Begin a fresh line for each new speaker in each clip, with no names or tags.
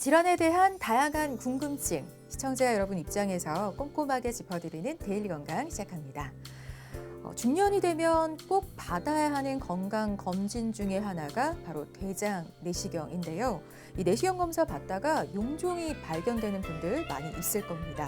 질환에 대한 다양한 궁금증, 시청자 여러분 입장에서 꼼꼼하게 짚어드리는 데일리 건강 시작합니다. 중년이 되면 꼭 받아야 하는 건강 검진 중에 하나가 바로 대장 내시경인데요. 이 내시경 검사 받다가 용종이 발견되는 분들 많이 있을 겁니다.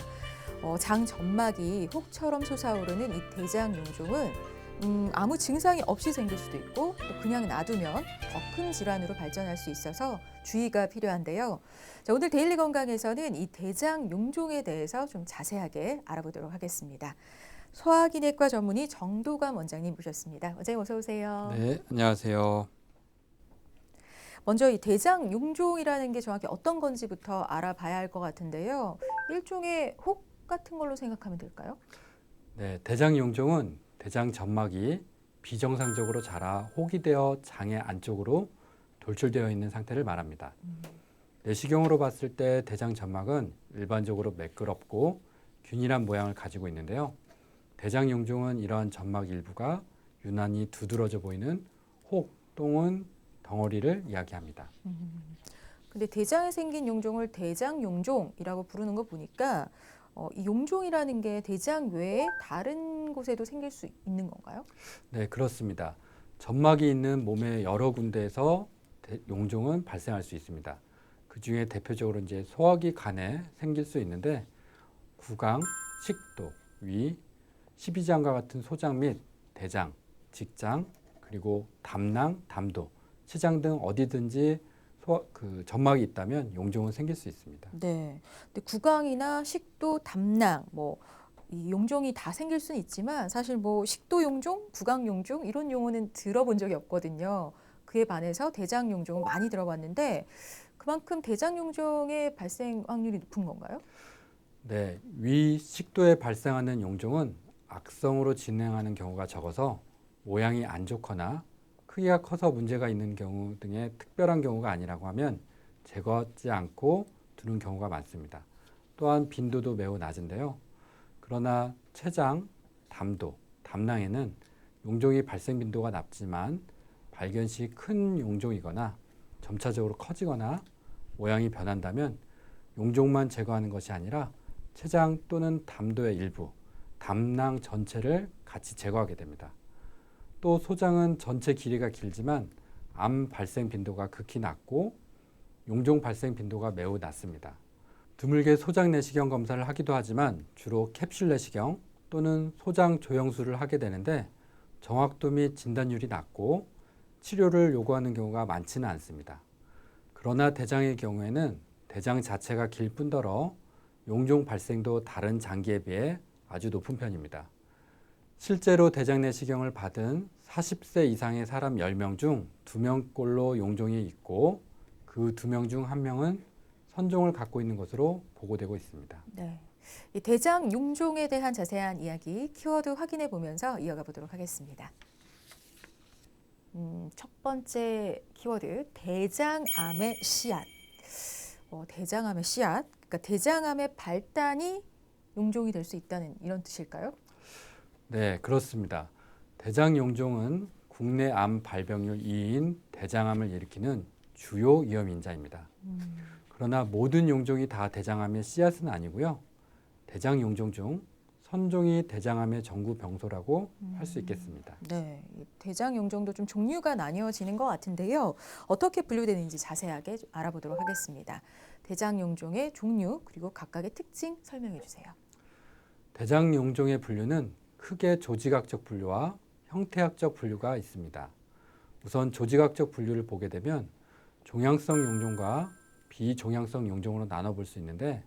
장 점막이 혹처럼 솟아오르는 이 대장 용종은 아무 증상이 없이 생길 수도 있고 또 그냥 놔두면 더 큰 질환으로 발전할 수 있어서 주의가 필요한데요. 자, 오늘 데일리 건강에서는 이 대장 용종에 대해서 좀 자세하게 알아보도록 하겠습니다. 소화기내과 전문의 정도감 원장님 모셨습니다. 원장님 어서 오세요.
네, 안녕하세요.
먼저 이 대장 용종이라는 게 정확히 어떤 건지부터 알아봐야 할 것 같은데요. 일종의 혹 같은 걸로 생각하면 될까요?
네, 대장 용종은 대장 점막이 비정상적으로 자라 혹이 되어 장의 안쪽으로 돌출되어 있는 상태를 말합니다. 내시경으로 봤을 때 대장 점막은 일반적으로 매끄럽고 균일한 모양을 가지고 있는데요. 대장 용종은 이러한 점막 일부가 유난히 두드러져 보이는 혹 또는 덩어리를 이야기합니다.
근데 대장에 생긴 용종을 대장 용종이라고 부르는 거 보니까 이 용종이라는 게 대장 외에 다른 곳에도 생길 수 있는 건가요?
네, 그렇습니다. 점막이 있는 몸의 여러 군데에서 용종은 발생할 수 있습니다. 그 중에 대표적으로 이제 소화기 간에 생길 수 있는데 구강, 식도, 위, 십이장과 같은 소장 및 대장, 직장, 그리고 담낭, 담도, 치장 등 어디든지 점막이 있다면 용종은 생길 수 있습니다.
네. 근데 구강이나 식도, 담낭, 이 용종이 다 생길 수는 있지만 사실 식도 용종, 구강 용종 이런 용어는 들어본 적이 없거든요. 그에 반해서 대장 용종은 많이 들어봤는데 그만큼 대장 용종의 발생 확률이 높은 건가요?
네, 위 식도에 발생하는 용종은 악성으로 진행하는 경우가 적어서 모양이 안 좋거나 크기가 커서 문제가 있는 경우 등의 특별한 경우가 아니라고 하면 제거하지 않고 두는 경우가 많습니다. 또한 빈도도 매우 낮은데요. 그러나 췌장, 담도, 담낭에는 용종이 발생 빈도가 낮지만 발견 시 큰 용종이거나 점차적으로 커지거나 모양이 변한다면 용종만 제거하는 것이 아니라 췌장 또는 담도의 일부, 담낭 전체를 같이 제거하게 됩니다. 또 소장은 전체 길이가 길지만 암 발생 빈도가 극히 낮고 용종 발생 빈도가 매우 낮습니다. 드물게 소장 내시경 검사를 하기도 하지만 주로 캡슐 내시경 또는 소장 조영술을 하게 되는데 정확도 및 진단율이 낮고 치료를 요구하는 경우가 많지는 않습니다. 그러나 대장의 경우에는 대장 자체가 길 뿐더러 용종 발생도 다른 장기에 비해 아주 높은 편입니다. 실제로 대장 내시경을 받은 40세 이상의 사람 10명 중 2명꼴로 용종이 있고 그 2명 중 1명은 선종을 갖고 있는 것으로 보고되고 있습니다.
네. 이 대장 용종에 대한 자세한 이야기 키워드 확인해 보면서 이어가 보도록 하겠습니다. 첫 번째 키워드 대장암의 씨앗. 대장암의 씨앗. 그러니까 대장암의 발단이 용종이 될 수 있다는 이런 뜻일까요?
네, 그렇습니다. 대장 용종은 국내 암 발병률 2위인 대장암을 일으키는 주요 위험 인자입니다. 그러나 모든 용종이 다 대장암의 씨앗은 아니고요. 대장 용종 중 선종이 대장암의 전구 병소라고 할 수 있겠습니다.
네, 이 대장 용종도 좀 종류가 나뉘어지는 것 같은데요. 어떻게 분류되는지 자세하게 좀 알아보도록 하겠습니다. 대장 용종의 종류 그리고 각각의 특징 설명해 주세요.
대장 용종의 분류는 크게 조직학적 분류와 형태학적 분류가 있습니다. 우선 조직학적 분류를 보게 되면 종양성 용종과 비종양성 용종으로 나눠볼 수 있는데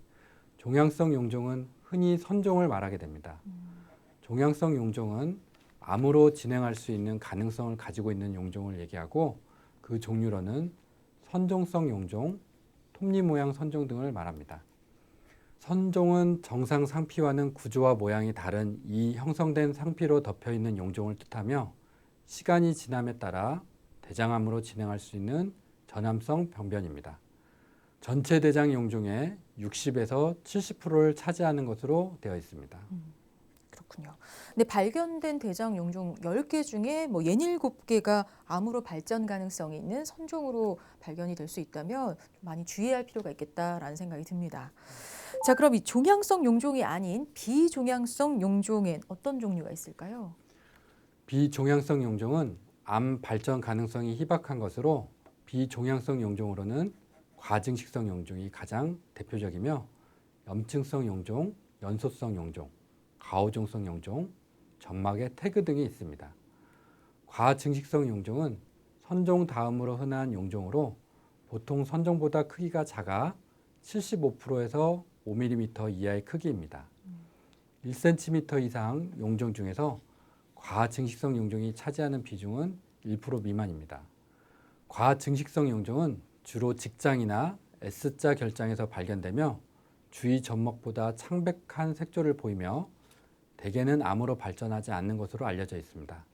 종양성 용종은 흔히 선종을 말하게 됩니다. 종양성 용종은 암으로 진행할 수 있는 가능성을 가지고 있는 용종을 얘기하고 그 종류로는 선종성 용종, 톱니 모양 선종 등을 말합니다. 선종은 정상 상피와는 구조와 모양이 다른 이 형성된 상피로 덮여 있는 용종을 뜻하며 시간이 지남에 따라 대장암으로 진행할 수 있는 전암성 병변입니다. 전체 대장 용종의 60에서 70%를 차지하는 것으로 되어 있습니다.
그렇군요. 근데 발견된 대장 용종 10개 중에 뭐 67개가 암으로 발전 가능성이 있는 선종으로 발견이 될 수 있다면 좀 많이 주의할 필요가 있겠다라는 생각이 듭니다. 자, 그럼 이 종양성 용종이 아닌 비종양성 용종엔 어떤 종류가 있을까요?
비종양성 용종은 암 발전 가능성이 희박한 것으로 비종양성 용종으로는 과증식성 용종이 가장 대표적이며 염증성 용종, 연소성 용종, 가오종성 용종, 점막의 태그 등이 있습니다. 과증식성 용종은 선종 다음으로 흔한 용종으로 보통 선종보다 크기가 작아 75%에서 5mm 이하의 크기입니다. 1cm 이상 용종 중에서 과증식성 용종이 차지하는 비중은 1% 미만입니다. 과증식성 용종은 주로 직장이나 S자 결장에서 발견되며 주위 점막보다 창백한 색조를 보이며 대개는 암으로 발전하지 않는 것으로 알려져 있습니다.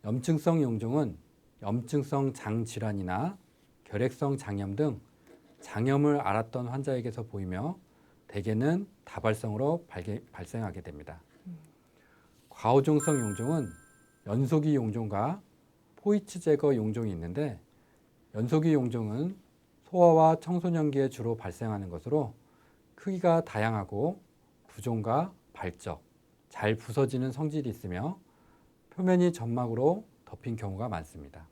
염증성 용종은 염증성 장질환이나 결핵성 장염 등 장염을 앓았던 환자에게서 보이며 대개는 다발성으로 발생하게 됩니다. 과오종성 용종은 연소기 용종과 포이츠 제거 용종이 있는데 연소기 용종은 소아와 청소년기에 주로 발생하는 것으로 크기가 다양하고 부종과 발적, 잘 부서지는 성질이 있으며 표면이 점막으로 덮인 경우가 많습니다.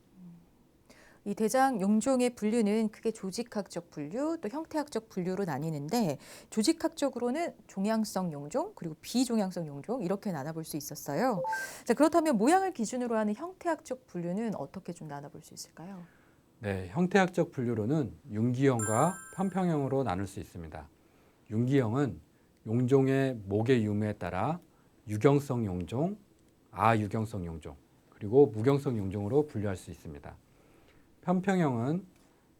이 대장 용종의 분류는 크게 조직학적 분류, 또 형태학적 분류로 나뉘는데 조직학적으로는 종양성 용종, 그리고 비종양성 용종 이렇게 나눠볼 수 있었어요. 자, 그렇다면 모양을 기준으로 하는 형태학적 분류는 어떻게 좀 나눠볼 수 있을까요?
네, 형태학적 분류로는 융기형과 편평형으로 나눌 수 있습니다. 융기형은 용종의 목의 유무에 따라 유경성 용종, 아유경성 용종, 그리고 무경성 용종으로 분류할 수 있습니다. 편평형은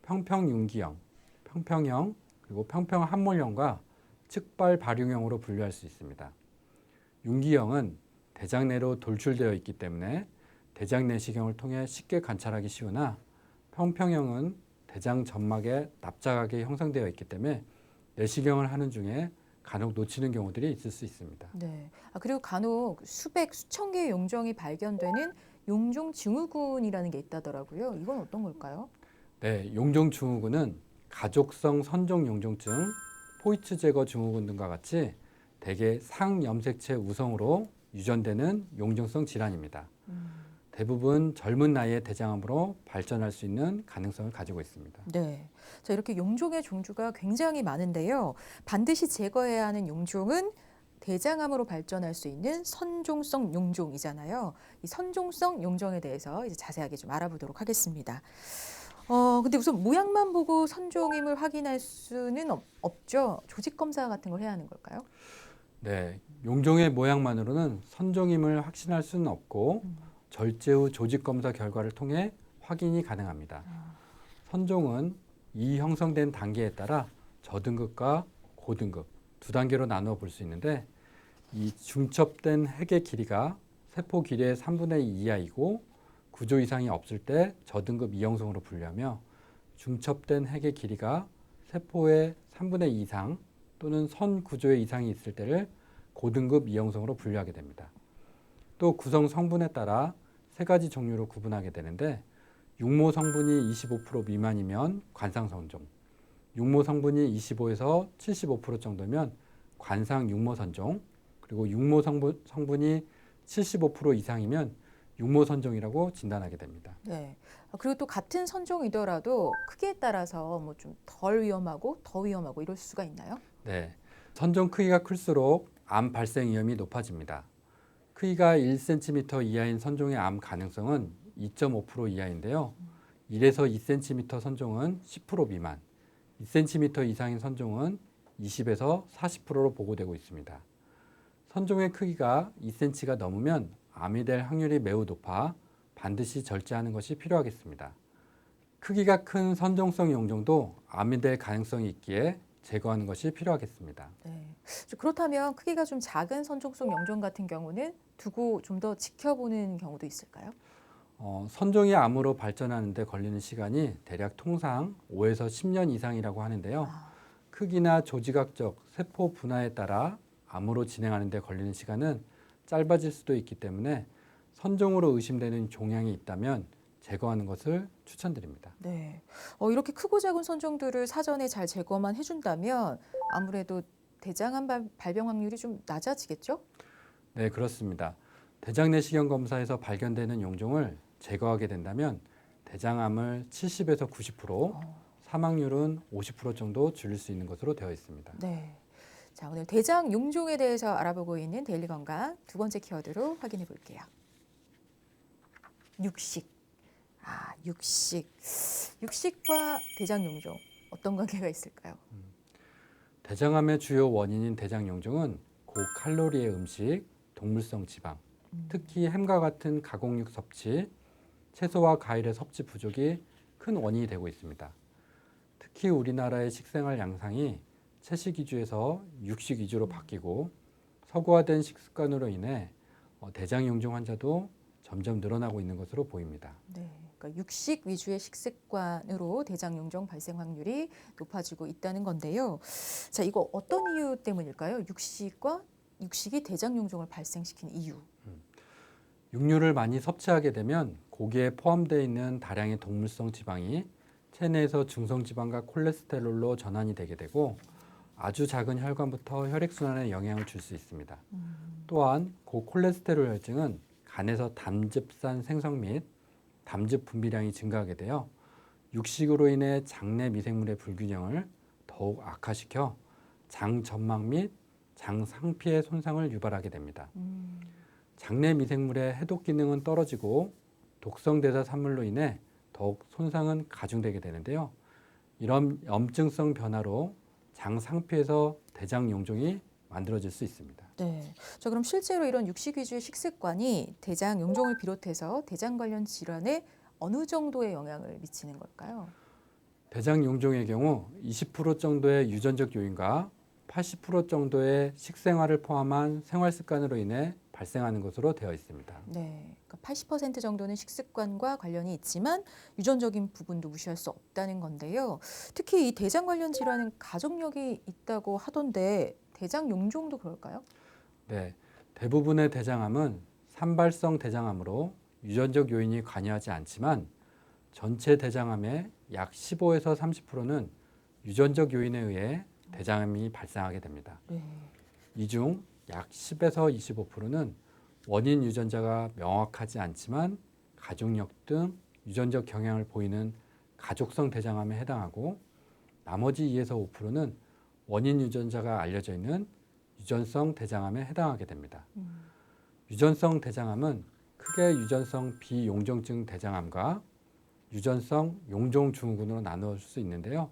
평평융기형, 평평형, 그리고 평평함몰형과 측발 발육형으로 분류할 수 있습니다. 융기형은 대장 내로 돌출되어 있기 때문에 대장 내시경을 통해 쉽게 관찰하기 쉬우나 평평형은 대장 점막에 납작하게 형성되어 있기 때문에 내시경을 하는 중에 간혹 놓치는 경우들이 있을 수 있습니다.
네. 그리고 간혹 수백, 수천 개의 용종이 발견되는 용종 증후군이라는 게 있다더라고요. 이건 어떤 걸까요?
네, 용종 증후군은 가족성 선종 용종증, 포이츠 제거 증후군 등과 같이 대개 상염색체 우성으로 유전되는 용종성 질환입니다. 대부분 젊은 나이에 대장암으로 발전할 수 있는 가능성을 가지고 있습니다.
네. 자, 이렇게 용종의 종류가 굉장히 많은데요. 반드시 제거해야 하는 용종은 대장암으로 발전할 수 있는 선종성 용종이잖아요. 이 선종성 용종에 대해서 이제 자세하게 좀 알아보도록 하겠습니다. 근데 우선 모양만 보고 선종임을 확인할 수는 없죠. 조직 검사 같은 걸 해야 하는 걸까요?
네, 용종의 모양만으로는 선종임을 확신할 수는 없고 절제 후 조직 검사 결과를 통해 확인이 가능합니다. 선종은 이 형성된 단계에 따라 저등급과 고등급 두 단계로 나누어 볼 수 있는데 이 중첩된 핵의 길이가 세포 길이의 3분의 2 이하이고 구조 이상이 없을 때 저등급 이형성으로 분류하며 중첩된 핵의 길이가 세포의 3분의 2 이상 또는 선 구조의 이상이 있을 때를 고등급 이형성으로 분류하게 됩니다. 또 구성 성분에 따라 세 가지 종류로 구분하게 되는데 육모 성분이 25% 미만이면 관상 선종, 육모 성분이 25에서 75% 정도면 관상 육모 선종, 그리고 육모 성분이 75% 이상이면 육모 선종이라고 진단하게 됩니다.
네. 그리고 또 같은 선종이더라도 크기에 따라서 뭐 좀 덜 위험하고 더 위험하고 이럴 수가 있나요?
네, 선종 크기가 클수록 암 발생 위험이 높아집니다. 크기가 1cm 이하인 선종의 암 가능성은 2.5% 이하인데요. 1에서 2cm 선종은 10% 미만, 2cm 이상인 선종은 20에서 40%로 보고되고 있습니다. 선종의 크기가 2cm가 넘으면 암이 될 확률이 매우 높아 반드시 절제하는 것이 필요하겠습니다. 크기가 큰 선종성 용종도 암이 될 가능성이 있기에 제거하는 것이 필요하겠습니다.
네. 그렇다면 크기가 좀 작은 선종성 용종 같은 경우는 두고 좀 더 지켜보는 경우도 있을까요?
선종이 암으로 발전하는 데 걸리는 시간이 대략 통상 5에서 10년 이상이라고 하는데요. 크기나 조직학적 세포 분화에 따라 암으로 진행하는 데 걸리는 시간은 짧아질 수도 있기 때문에 선종으로 의심되는 종양이 있다면 제거하는 것을 추천드립니다.
네. 이렇게 크고 작은 선종들을 사전에 잘 제거만 해준다면 아무래도 대장암 발병 확률이 좀 낮아지겠죠?
네, 그렇습니다. 대장 내시경 검사에서 발견되는 용종을 제거하게 된다면 대장암을 70에서 90%, 사망률은 50% 정도 줄일 수 있는 것으로 되어 있습니다.
네. 자, 오늘 대장 용종에 대해서 알아보고 있는 데일리 건강 두 번째 키워드로 확인해 볼게요. 육식. 육식. 육식과 대장 용종 어떤 관계가 있을까요?
대장암의 주요 원인인 대장 용종은 고칼로리의 음식, 동물성 지방, 특히 햄과 같은 가공육 섭취, 채소와 과일의 섭취 부족이 큰 원인이 되고 있습니다. 특히 우리나라의 식생활 양상이 채식 위주에서 육식 위주로 바뀌고 서구화된 식습관으로 인해 대장 용종 환자도 점점 늘어나고 있는 것으로 보입니다.
네, 그러니까 육식 위주의 식습관으로 대장 용종 발생 확률이 높아지고 있다는 건데요. 자, 이거 어떤 이유 때문일까요? 육식이 대장 용종을 발생시킨 이유.
육류를 많이 섭취하게 되면 고기에 포함되어 있는 다량의 동물성 지방이 체내에서 중성 지방과 콜레스테롤로 전환이 되게 되고 아주 작은 혈관부터 혈액순환에 영향을 줄 수 있습니다. 또한 고콜레스테롤 혈증은 간에서 담즙산 생성 및 담즙 분비량이 증가하게 되어 육식으로 인해 장내 미생물의 불균형을 더욱 악화시켜 장 점막 및 장 상피의 손상을 유발하게 됩니다. 장내 미생물의 해독 기능은 떨어지고 독성 대사 산물로 인해 더욱 손상은 가중되게 되는데요. 이런 염증성 변화로 장 상피에서 대장 용종이 만들어질 수 있습니다.
네. 자, 그럼 실제로 이런 육식 위주의 식습관이 대장 용종을 비롯해서 대장 관련 질환에 어느 정도의 영향을 미치는 걸까요?
대장 용종의 경우 20% 정도의 유전적 요인과 80% 정도의 식생활을 포함한 생활 습관으로 인해 발생하는 것으로 되어 있습니다.
네, 그러니까 80% 정도는 식습관과 관련이 있지만 유전적인 부분도 무시할 수 없다는 건데요. 특히 이 대장 관련 질환은 가족력이 있다고 하던데 대장 용종도 그럴까요?
네, 대부분의 대장암은 산발성 대장암으로 유전적 요인이 관여하지 않지만 전체 대장암의 약 15에서 30%는 유전적 요인에 의해 대장암이 발생하게 됩니다.
네.
이 중 약 10에서 25%는 원인 유전자가 명확하지 않지만 가족력 등 유전적 경향을 보이는 가족성 대장암에 해당하고 나머지 2에서 5%는 원인 유전자가 알려져 있는 유전성 대장암에 해당하게 됩니다. 유전성 대장암은 크게 유전성 비용종증 대장암과 유전성 용종 증후군으로 나누어질 수 있는데요.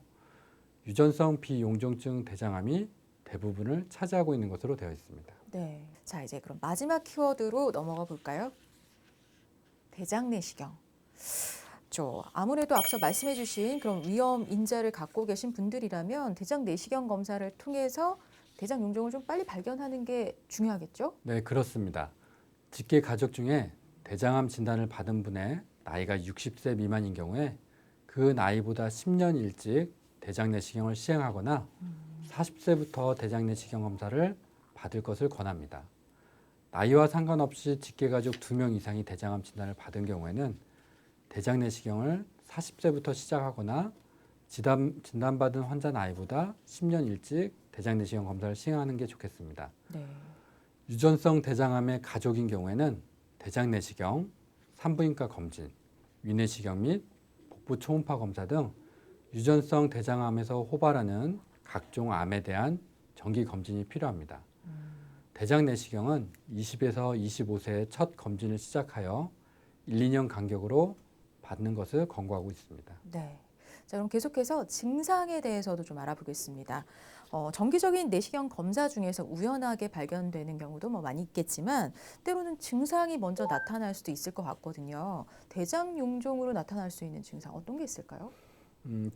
유전성 비용종증 대장암이 대부분을 차지하고 있는 것으로 되어 있습니다.
네. 자, 이제 그럼 마지막 키워드로 넘어가 볼까요? 대장 내시경. 아무래도 앞서 말씀해 주신 그런 위험 인자를 갖고 계신 분들이라면 대장 내시경 검사를 통해서 대장 용종을 좀 빨리 발견하는 게 중요하겠죠?
네, 그렇습니다. 직계 가족 중에 대장암 진단을 받은 분의 나이가 60세 미만인 경우에 그 나이보다 10년 일찍 대장 내시경을 시행하거나 40세부터 대장 내시경 검사를 받을 것을 권합니다. 나이와 상관없이 직계가족 2명 이상이 대장암 진단을 받은 경우에는 대장 내시경을 40세부터 시작하거나 진단받은 환자 나이보다 10년 일찍 대장 내시경 검사를 시행하는 게 좋겠습니다.
네.
유전성 대장암의 가족인 경우에는 대장 내시경, 산부인과 검진, 위내시경 및 복부 초음파 검사 등 유전성 대장암에서 호발하는 각종 암에 대한 정기 검진이 필요합니다. 대장 내시경은 20에서 25세의 첫 검진을 시작하여 1, 2년 간격으로 받는 것을 권고하고 있습니다.
네. 자, 그럼 계속해서 증상에 대해서도 좀 알아보겠습니다. 정기적인 내시경 검사 중에서 우연하게 발견되는 경우도 많이 있겠지만 때로는 증상이 먼저 나타날 수도 있을 것 같거든요. 대장 용종으로 나타날 수 있는 증상 어떤 게 있을까요?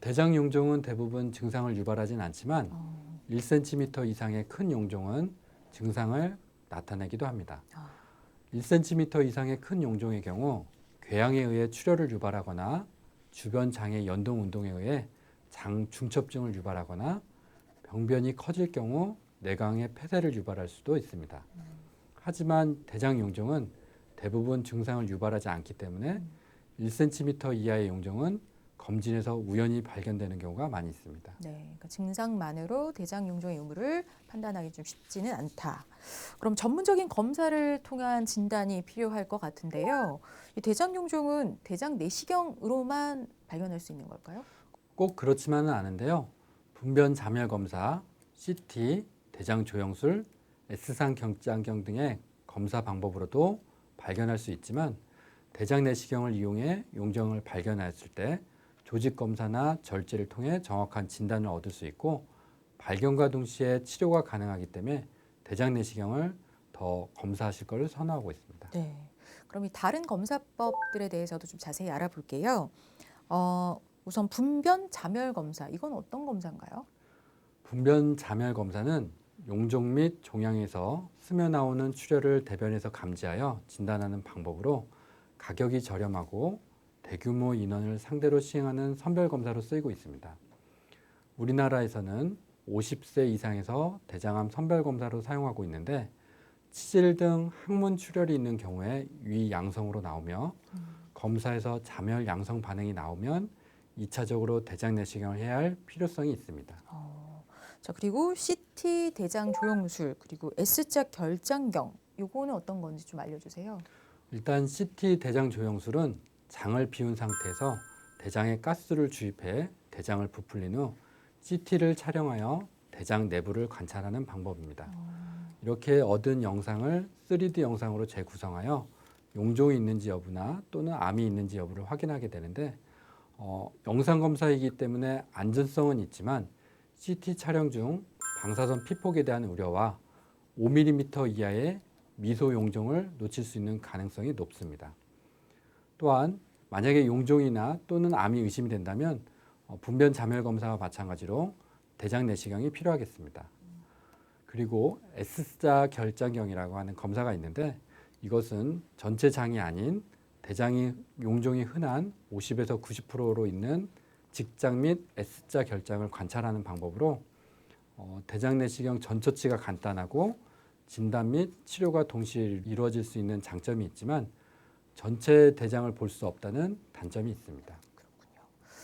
대장 용종은 대부분 증상을 유발하진 않지만 1cm 이상의 큰 용종은 증상을 나타내기도 합니다. 1cm 이상의 큰 용종의 경우 궤양에 의해 출혈을 유발하거나 주변 장의 연동 운동에 의해 장 중첩증을 유발하거나 병변이 커질 경우 내강의 폐쇄를 유발할 수도 있습니다. 하지만 대장 용종은 대부분 증상을 유발하지 않기 때문에 1cm 이하의 용종은 검진에서 우연히 발견되는 경우가 많이 있습니다.
네, 그러니까 증상만으로 대장 용종의 유무를 판단하기 좀 쉽지는 않다. 그럼 전문적인 검사를 통한 진단이 필요할 것 같은데요. 이 대장 용종은 대장 내시경으로만 발견할 수 있는 걸까요?
꼭 그렇지만은 않은데요. 분변 자멸 검사, CT, 대장 조영술, S상 경장경 등의 검사 방법으로도 발견할 수 있지만 대장 내시경을 이용해 용종을 발견했을 때 조직 검사나 절제를 통해 정확한 진단을 얻을 수 있고 발견과 동시에 치료가 가능하기 때문에 대장 내시경을 더 검사하실 것을 선호하고 있습니다.
네. 그럼 이 다른 검사법들에 대해서도 좀 자세히 알아볼게요. 우선 분변 자멸 검사, 이건 어떤 검사인가요?
분변 자멸 검사는 용종 및 종양에서 스며 나오는 출혈을 대변에서 감지하여 진단하는 방법으로 가격이 저렴하고 대규모 인원을 상대로 시행하는 선별 검사로 쓰이고 있습니다. 우리나라에서는 50세 이상에서 대장암 선별 검사로 사용하고 있는데 치질 등 항문 출혈이 있는 경우에 위 양성으로 나오며 검사에서 자멸 양성 반응이 나오면 2차적으로 대장 내시경을 해야 할 필요성이 있습니다.
자, 그리고 CT 대장 조영술, 그리고 S자 결장경, 요거는 어떤 건지 좀 알려주세요.
일단 CT 대장 조영술은 장을 비운 상태에서 대장에 가스를 주입해 대장을 부풀린 후 CT를 촬영하여 대장 내부를 관찰하는 방법입니다. 이렇게 얻은 영상을 3D 영상으로 재구성하여 용종이 있는지 여부나 또는 암이 있는지 여부를 확인하게 되는데 영상 검사이기 때문에 안전성은 있지만 CT 촬영 중 방사선 피폭에 대한 우려와 5mm 이하의 미소 용종을 놓칠 수 있는 가능성이 높습니다. 또한 만약에 용종이나 또는 암이 의심이 된다면 분변 자멸 검사와 마찬가지로 대장 내시경이 필요하겠습니다. 그리고 S자 결장경이라고 하는 검사가 있는데 이것은 전체 장이 아닌 대장이 용종이 흔한 50에서 90%로 있는 직장 및 S자 결장을 관찰하는 방법으로 대장 내시경 전처치가 간단하고 진단 및 치료가 동시에 이루어질 수 있는 장점이 있지만 전체 대장을 볼 수 없다는 단점이 있습니다.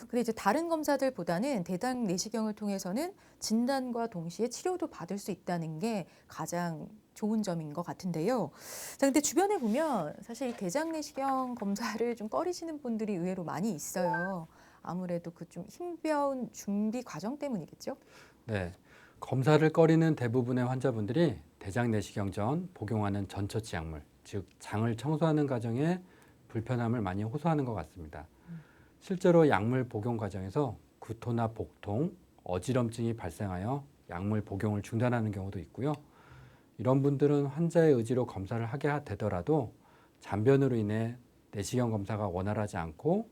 근데 이제 다른 검사들보다는 대장 내시경을 통해서는 진단과 동시에 치료도 받을 수 있다는 게 가장 좋은 점인 것 같은데요. 자, 근데 주변에 보면 사실 이 대장 내시경 검사를 좀 꺼리시는 분들이 의외로 많이 있어요. 아무래도 그 좀 힘겨운 준비 과정 때문이겠죠?
네, 검사를 꺼리는 대부분의 환자분들이 대장 내시경 전 복용하는 전처치 약물, 즉 장을 청소하는 과정에 불편함을 많이 호소하는 것 같습니다. 실제로 약물 복용 과정에서 구토나 복통, 어지럼증이 발생하여 약물 복용을 중단하는 경우도 있고요. 이런 분들은 환자의 의지로 검사를 하게 되더라도 잔변으로 인해 내시경 검사가 원활하지 않고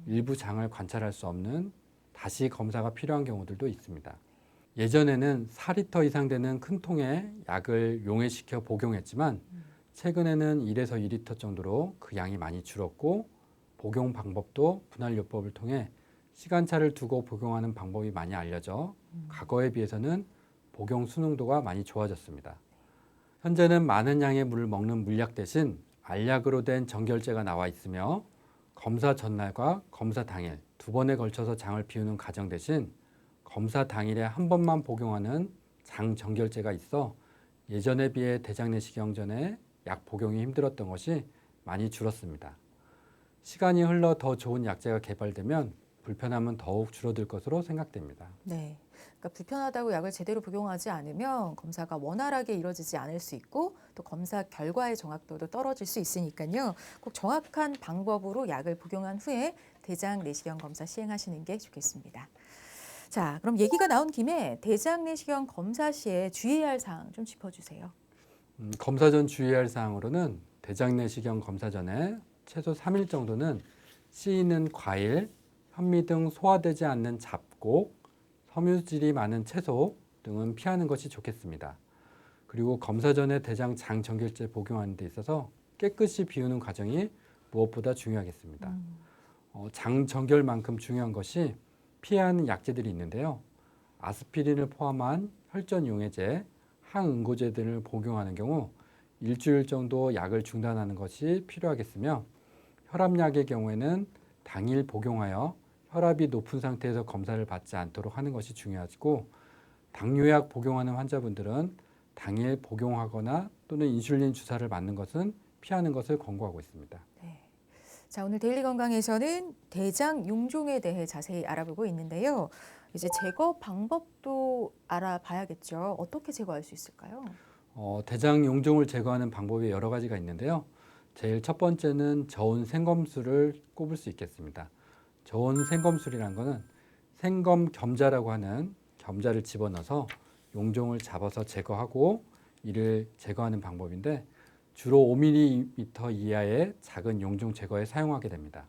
일부 장을 관찰할 수 없는 다시 검사가 필요한 경우들도 있습니다. 예전에는 4리터 이상 되는 큰 통에 약을 용해시켜 복용했지만 최근에는 1에서 2리터 정도로 그 양이 많이 줄었고 복용 방법도 분할요법을 통해 시간차를 두고 복용하는 방법이 많이 알려져 과거에 비해서는 복용 순응도가 많이 좋아졌습니다. 현재는 많은 양의 물을 먹는 물약 대신 알약으로 된 정결제가 나와 있으며 검사 전날과 검사 당일 두 번에 걸쳐서 장을 비우는 과정 대신 검사 당일에 한 번만 복용하는 장 정결제가 있어 예전에 비해 대장 내시경 전에 약 복용이 힘들었던 것이 많이 줄었습니다. 시간이 흘러 더 좋은 약제가 개발되면 불편함은 더욱 줄어들 것으로 생각됩니다.
네. 그러니까 불편하다고 약을 제대로 복용하지 않으면 검사가 원활하게 이루어지지 않을 수 있고 또 검사 결과의 정확도도 떨어질 수 있으니까요. 꼭 정확한 방법으로 약을 복용한 후에 대장 내시경 검사 시행하시는 게 좋겠습니다. 자, 그럼 얘기가 나온 김에 대장 내시경 검사 시에 주의해야 할 사항 좀 짚어주세요.
검사 전 주의할 사항으로는 대장 내시경 검사 전에 최소 3일 정도는 씨 있는 과일, 현미 등 소화되지 않는 잡곡, 섬유질이 많은 채소 등은 피하는 것이 좋겠습니다. 그리고 검사 전에 대장 장 정결제 복용하는 데 있어서 깨끗이 비우는 과정이 무엇보다 중요하겠습니다. 장 정결만큼 중요한 것이 피해야 하는 약제들이 있는데요. 아스피린을 포함한 혈전 용해제, 항응고제 등을 복용하는 경우 일주일 정도 약을 중단하는 것이 필요하겠으며 혈압약의 경우에는 당일 복용하여 혈압이 높은 상태에서 검사를 받지 않도록 하는 것이 중요하고 당뇨약 복용하는 환자분들은 당일 복용하거나 또는 인슐린 주사를 맞는 것은 피하는 것을 권고하고 있습니다.
네. 자, 오늘 데일리 건강에서는 대장 용종에 대해 자세히 알아보고 있는데요. 이제 제거 방법도 알아봐야겠죠. 어떻게 제거할 수 있을까요?
대장 용종을 제거하는 방법이 여러 가지가 있는데요. 제일 첫 번째는 저온 생검술을 꼽을 수 있겠습니다. 저온 생검술이란 것은 생검 겸자라고 하는 겸자를 집어넣어서 용종을 잡아서 제거하고 이를 제거하는 방법인데 주로 5mm 이하의 작은 용종 제거에 사용하게 됩니다.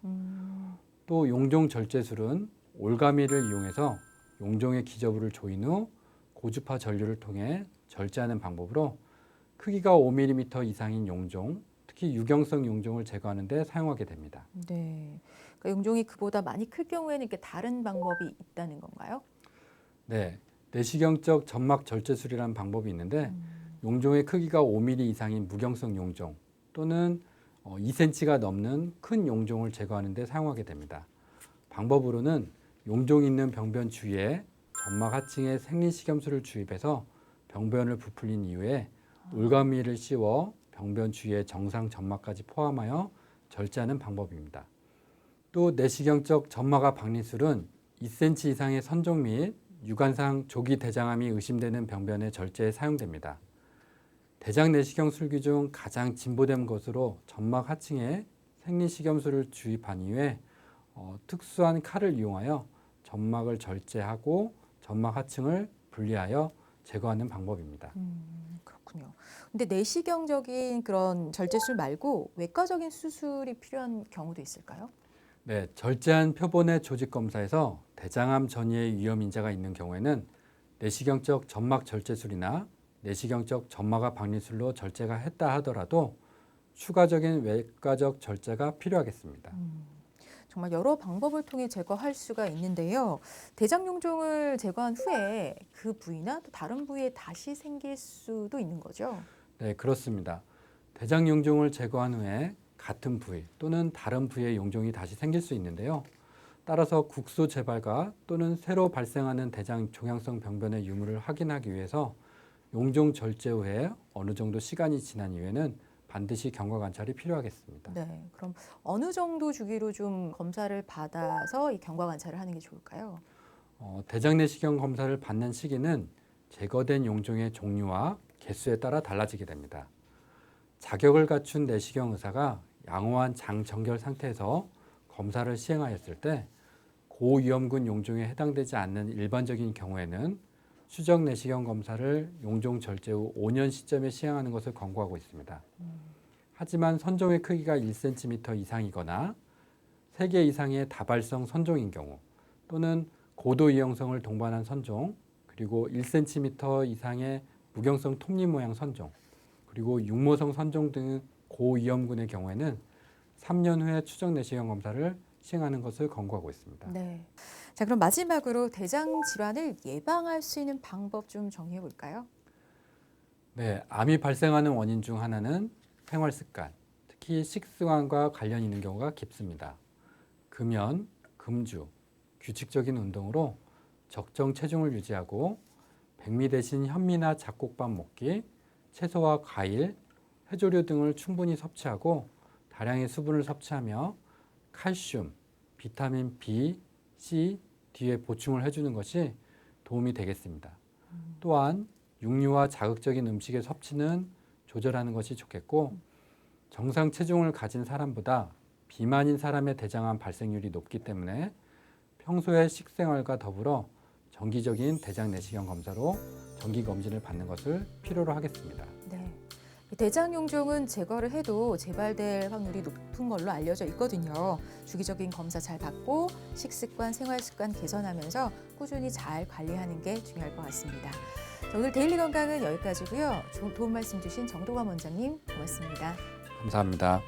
또 용종 절제술은 올가미를 이용해서 용종의 기저부를 조인 후 고주파 전류를 통해 절제하는 방법으로 크기가 5mm 이상인 용종, 특히 유경성 용종을 제거하는 데 사용하게 됩니다.
네. 그러니까 용종이 그보다 많이 클 경우에는 이렇게 다른 방법이 있다는 건가요?
네, 내시경적 점막 절제술이라는 방법이 있는데 용종의 크기가 5mm 이상인 무경성 용종 또는 2cm가 넘는 큰 용종을 제거하는 데 사용하게 됩니다. 방법으로는 용종이 있는 병변 주위에 점막 하층에 생리식염수를 주입해서 병변을 부풀린 이후에 올가미를 씌워 병변 주위의 정상 점막까지 포함하여 절제하는 방법입니다. 또 내시경적 점막압 박리술은 2cm 이상의 선종 및 유관상 조기 대장암이 의심되는 병변의 절제에 사용됩니다. 대장 내시경 술기 중 가장 진보된 것으로 점막 하층에 생리식염수를 주입한 이후에 특수한 칼을 이용하여 점막을 절제하고 점막 하층을 분리하여 제거하는 방법입니다.
그렇군요. 근데 내시경적인 그런 절제술 말고 외과적인 수술이 필요한 경우도 있을까요?
네, 절제한 표본의 조직 검사에서 대장암 전이의 위험 인자가 있는 경우에는 내시경적 점막 절제술이나 내시경적 점막압 박리술로 절제가 했다 하더라도 추가적인 외과적 절제가 필요하겠습니다.
정말 여러 방법을 통해 제거할 수가 있는데요. 대장 용종을 제거한 후에 그 부위나 또 다른 부위에 다시 생길 수도 있는 거죠?
네, 그렇습니다. 대장 용종을 제거한 후에 같은 부위 또는 다른 부위의 용종이 다시 생길 수 있는데요. 따라서 국소 재발과 또는 새로 발생하는 대장 종양성 병변의 유무를 확인하기 위해서 용종 절제 후에 어느 정도 시간이 지난 이후에는 반드시 경과 관찰이 필요하겠습니다.
네, 그럼 어느 정도 주기로 좀 검사를 받아서 이 경과 관찰을 하는 게 좋을까요?
대장 내시경 검사를 받는 시기는 제거된 용종의 종류와 개수에 따라 달라지게 됩니다. 자격을 갖춘 내시경 의사가 양호한 장 정결 상태에서 검사를 시행하였을 때 고위험군 용종에 해당되지 않는 일반적인 경우에는 추적 내시경 검사를 용종 절제 후 5년 시점에 시행하는 것을 권고하고 있습니다. 하지만 선종의 크기가 1cm 이상이거나 3개 이상의 다발성 선종인 경우 또는 고도 위험성을 동반한 선종, 그리고 1cm 이상의 무경성 톱니 모양 선종, 그리고 육모성 선종 등 고위험군의 경우에는 3년 후에 추적 내시경 검사를 시행하는 것을 권고하고 있습니다.
네. 자, 그럼 마지막으로 대장 질환을 예방할 수 있는 방법 좀 정리해 볼까요?
네, 암이 발생하는 원인 중 하나는 생활 습관, 특히 식습관과 관련이 있는 경우가 깊습니다. 금연, 금주, 규칙적인 운동으로 적정 체중을 유지하고 백미 대신 현미나 잡곡밥 먹기, 채소와 과일, 해조류 등을 충분히 섭취하고 다량의 수분을 섭취하며 칼슘, 비타민 B, C, D에 보충을 해주는 것이 도움이 되겠습니다. 또한 육류와 자극적인 음식의 섭취는 조절하는 것이 좋겠고 정상 체중을 가진 사람보다 비만인 사람의 대장암 발생률이 높기 때문에 평소의 식생활과 더불어 정기적인 대장 내시경 검사로 정기 검진을 받는 것을 필요로 하겠습니다.
네. 대장 용종은 제거를 해도 재발될 확률이 높은 걸로 알려져 있거든요. 주기적인 검사 잘 받고 식습관, 생활습관 개선하면서 꾸준히 잘 관리하는 게 중요할 것 같습니다. 자, 오늘 데일리 건강은 여기까지고요. 도움 말씀 주신 정도관 원장님 고맙습니다.
감사합니다.